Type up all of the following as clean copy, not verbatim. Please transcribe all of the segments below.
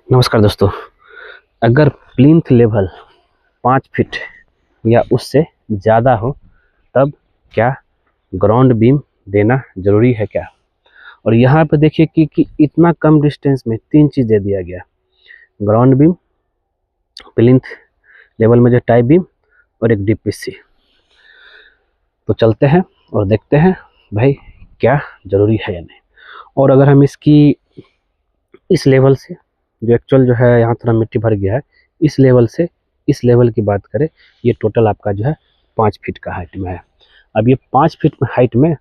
नमस्कार दोस्तों। अगर प्लिंथ लेवल 5 फीट या उससे ज़्यादा हो तब क्या ग्राउंड बीम देना ज़रूरी है क्या? और यहाँ पे देखिए कि इतना कम डिस्टेंस में 3 चीज़ दे दिया गया। ग्राउंड बीम, प्लिंथ लेवल में जो टाई बीम और एक डीपीसी। तो चलते हैं और देखते हैं भाई क्या ज़रूरी है या नहीं। और अगर हम इसकी इस लेवल से जो एक्चुअल जो है यहाँ थोड़ा मिट्टी भर गया है, इस लेवल से इस लेवल की बात करें, ये टोटल आपका जो है 5 फीट का हाइट में है। अब ये 5 फीट में हाइट में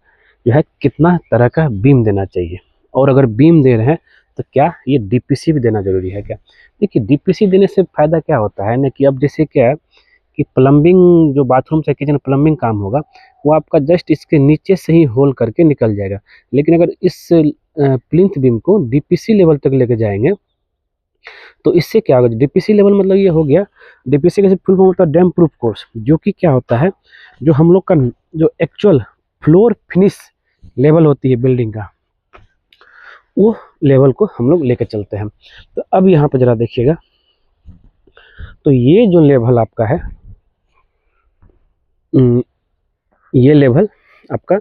जो है कितना तरह का बीम देना चाहिए, और अगर बीम दे रहे हैं तो क्या ये डीपीसी भी देना ज़रूरी है क्या? देखिए, डीपीसी देने से फ़ायदा क्या होता है ना कि अब जैसे क्या है कि प्लम्बिंग जो बाथरूम से किचन प्लम्बिंग काम होगा वो आपका जस्ट इसके नीचे से ही होल करके निकल जाएगा। लेकिन अगर इस प्लिंथ बीम को डीपीसी लेवल तक लेके जाएंगे तो इससे क्या होगा, डीपीसी लेवल मतलब ये हो गया, डीपीसी का फुल फॉर्म होता है डैम प्रूफ कोर्स, जो कि क्या होता है, जो हम लोग का जो एक्चुअल फ्लोर फिनिश लेवल होती है बिल्डिंग का, वो लेवल को हम लोग लेकर चलते हैं। तो अब यहाँ पर जरा देखिएगा, तो ये जो लेवल आपका है, ये लेवल आपका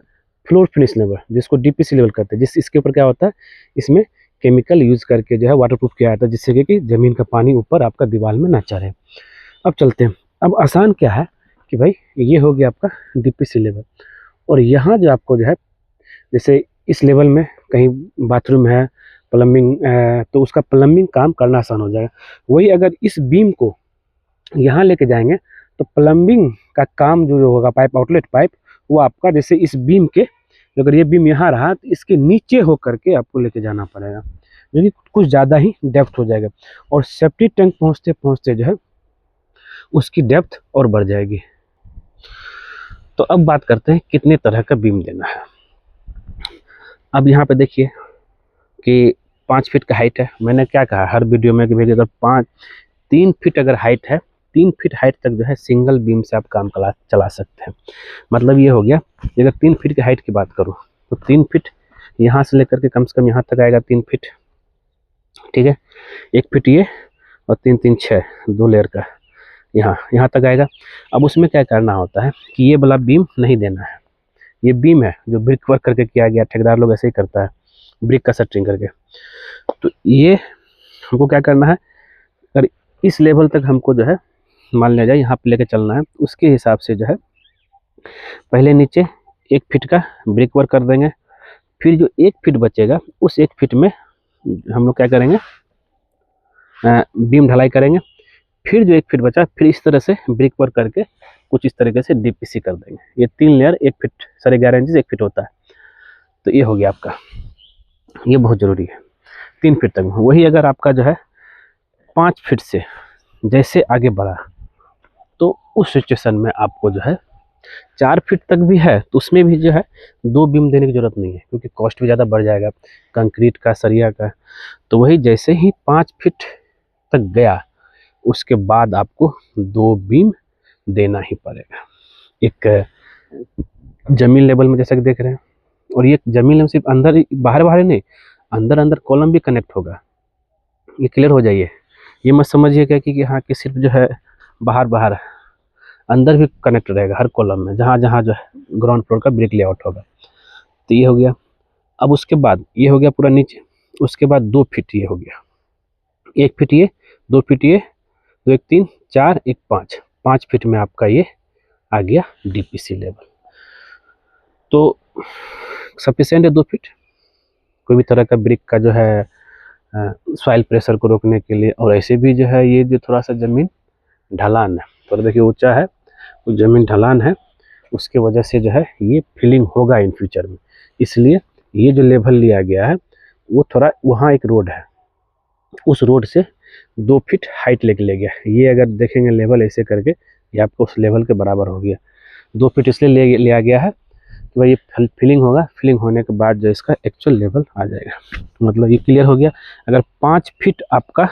फ्लोर फिनिश लेवल जिसको डीपीसी लेवल कहते हैं, जिस इसके ऊपर क्या होता है, इसमें केमिकल यूज़ करके जो है वाटरप्रूफ किया जाता है, जिससे कि ज़मीन का पानी ऊपर आपका दीवार में ना चढ़े। अब चलते हैं। अब आसान क्या है कि भाई ये हो गया आपका डीपीसी लेवल, और यहाँ जो आपको जो है जैसे इस लेवल में कहीं बाथरूम है, प्लम्बिंग, तो उसका प्लम्बिंग काम करना आसान हो जाएगा। वही अगर इस बीम को यहाँ लेके जाएंगे तो प्लम्बिंग का काम जो होगा, पाइप आउटलेट पाइप, वो आपका जैसे इस बीम के, अगर ये बीम यहाँ रहा तो इसके नीचे हो करके आपको लेके जाना पड़ेगा, जो कि कुछ ज़्यादा ही डेप्थ हो जाएगा, और सेफ्टी टैंक पहुँचते पहुँचते जो है उसकी डेप्थ और बढ़ जाएगी। तो अब बात करते हैं कितने तरह का बीम देना है। अब यहाँ पे देखिए कि 5 फीट का हाइट है। मैंने क्या कहा हर वीडियो में कि भाई अगर 3 फीट अगर हाइट है, 3 फीट हाइट तक जो है सिंगल बीम से आप काम चला सकते हैं। मतलब ये हो गया, अगर 3 फीट की हाइट की बात करूँ तो 3 फीट यहाँ से लेकर के कम से कम यहाँ तक आएगा 3 फीट, ठीक है। 1 फीट ये और 3 3 6 2 लेयर का यहाँ तक आएगा। अब उसमें क्या करना होता है कि ये वाला बीम नहीं देना है। ये बीम है जो ब्रिक वर्क करके किया गया, ठेकेदार लोग ऐसे ही करता है, ब्रिक का शटरिंग करके। तो ये हमको क्या करना है, अगर इस लेवल तक हमको जो है मान लिया जाए यहाँ पे लेके चलना है, उसके हिसाब से जो है पहले नीचे 1 फीट का ब्रिक वर्क कर देंगे। फिर जो 1 फीट बचेगा उस 1 फीट में हम लोग क्या करेंगे, बीम ढलाई करेंगे। फिर जो 1 फीट बचा, फिर इस तरह से ब्रिक वर्क करके कुछ इस तरीके से डीपीसी कर देंगे। ये 3 लेयर 1 फीट, 11.5 इंच 1 फीट होता है। तो ये हो गया आपका, ये बहुत ज़रूरी है 3 फीट तक। वही अगर आपका जो है 5 फीट से जैसे आगे बढ़ा तो उस सिचुएशन में आपको जो है 4 फीट तक भी है तो उसमें भी जो है 2 बीम देने की ज़रूरत नहीं है, क्योंकि कॉस्ट भी ज़्यादा बढ़ जाएगा कंक्रीट का, सरिया का। तो वही जैसे ही 5 फीट तक गया उसके बाद आपको 2 बीम देना ही पड़ेगा। एक जमीन लेवल में जैसा कि देख रहे हैं, और ये जमीन लेवल सिर्फ अंदर, बाहर बाहर नहीं, अंदर अंदर कॉलम भी कनेक्ट होगा। ये क्लियर हो जाइए, ये मत समझिए क्या कि हाँ कि सिर्फ जो है बाहर बाहर, अंदर भी कनेक्ट रहेगा हर कॉलम में, जहाँ जहाँ जो है ग्राउंड फ्लोर का ब्रिक लेआउट होगा। तो ये हो गया। अब उसके बाद ये हो गया पूरा नीचे, उसके बाद 2 फीट ये हो गया, 1 फीट ये, 2 फीट ये, 2 1 3 4 1 5, 5 फीट में आपका ये आ गया डीपीसी लेवल। तो सफिशिएंट है 2 फीट कोई भी तरह का ब्रिक का जो है सॉइल प्रेशर को रोकने के लिए। और ऐसे भी जो है ये जो थोड़ा सा ज़मीन ढलान है, थोड़ा देखिए ऊंचा है, वो ज़मीन ढलान है, उसके वजह से जो है ये फिलिंग होगा इन फ्यूचर में। इसलिए ये जो लेवल लिया गया है वो थोड़ा, वहाँ एक रोड है, उस रोड से 2 फीट हाइट लेके ले गया। ये अगर देखेंगे लेवल ऐसे करके, ये आपको उस लेवल के बराबर हो गया। 2 फीट इसलिए लिया गया है कि भाई ये फिलिंग होगा, फिलिंग होने के बाद जो इसका एक्चुअल लेवल आ जाएगा। मतलब ये क्लियर हो गया। अगर 5 फीट आपका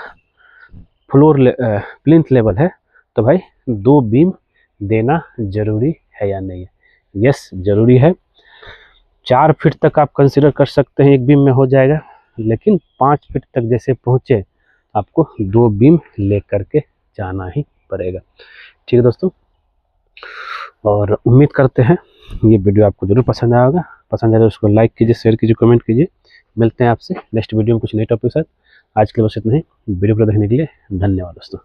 फ्लोर प्लिंथ लेवल है तो भाई 2 बीम देना ज़रूरी है या नहीं है? यस, ज़रूरी है। 4 फीट तक आप कंसिडर कर सकते हैं, 1 बीम में हो जाएगा, लेकिन 5 फीट तक जैसे पहुँचे आपको 2 बीम ले करके जाना ही पड़ेगा। ठीक है दोस्तों, और उम्मीद करते हैं ये वीडियो आपको ज़रूर पसंद आया होगा। पसंद आया तो उसको लाइक कीजिए, शेयर कीजिए, कमेंट कीजिए। मिलते हैं आपसे नेक्स्ट वीडियो में कुछ नए टॉपिक के साथ। आज के लिए बस इतना ही। वीडियो को देखने के लिए धन्यवाद दोस्तों।